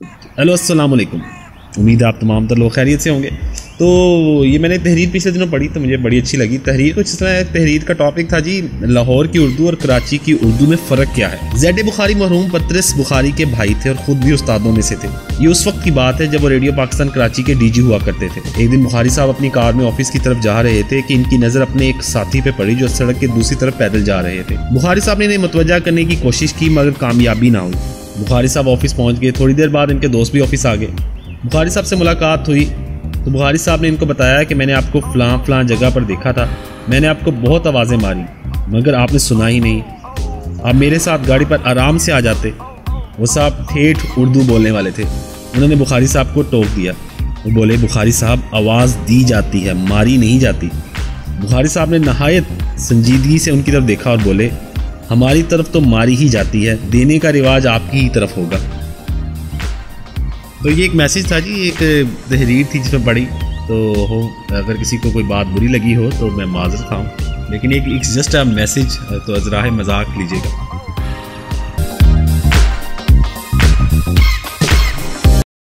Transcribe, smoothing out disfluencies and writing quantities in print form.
Hello अस्सलाम वालेकुम। उम्मीद है आप तमाम लोग खैरियत से होंगे। तो ये मैंने तहरीर पिछले दिनों पढ़ी तो मुझे बड़ी अच्छी लगी। तहरीर कुछ इस तरह, तहरीर का टॉपिक था जी लाहौर की उर्दू और कराची की उर्दू में फ़र्क क्या है। ज़ैड बुखारी मरहूम पतरस बुखारी के भाई थे और ख़ुद भी उस्तादों में से थे। ये उस वक्त की बात है जब वो रेडियो पाकिस्तान कराची के डीजी हुआ करते थे। एक दिन बुखारी साहब अपनी कार में ऑफिस की तरफ जा रहे थे कि इनकी नज़र अपने एक साथी पे पड़ी जो सड़क के दूसरी तरफ पैदल जा रहे थे। बुखारी साहब ने इन्हें मुतवज्जा करने की कोशिश की मगर कामयाबी ना हुई। बुखारी साहब ऑफिस पहुँच गए। थोड़ी देर बाद इनके दोस्त भी ऑफिस आ गए। बुखारी साहब से मुलाकात हुई तो बुखारी साहब ने इनको बताया कि मैंने आपको फ़लाँ जगह पर देखा था, मैंने आपको बहुत आवाज़ें मारी मगर आपने सुना ही नहीं। आप मेरे साथ गाड़ी पर आराम से आ जाते। वो साहब ठेठ उर्दू बोलने वाले थे। उन्होंने बुखारी साहब को टोक दिया। वो बोले, बुखारी साहब आवाज़ दी जाती है, मारी नहीं जाती। बुखारी साहब ने नहायत संजीदगी से उनकी तरफ देखा और बोले, हमारी तरफ तो मारी ही जाती है, देने का रिवाज आपकी ही तरफ होगा। तो ये एक मैसेज था जी, एक तहरीर थी जिसमें पढ़ी। तो अगर किसी को कोई बात बुरी लगी हो तो मैं माज़रत खाऊं, लेकिन एक जस्ट अ मैसेज, तो ज़रा मजाक लीजिएगा।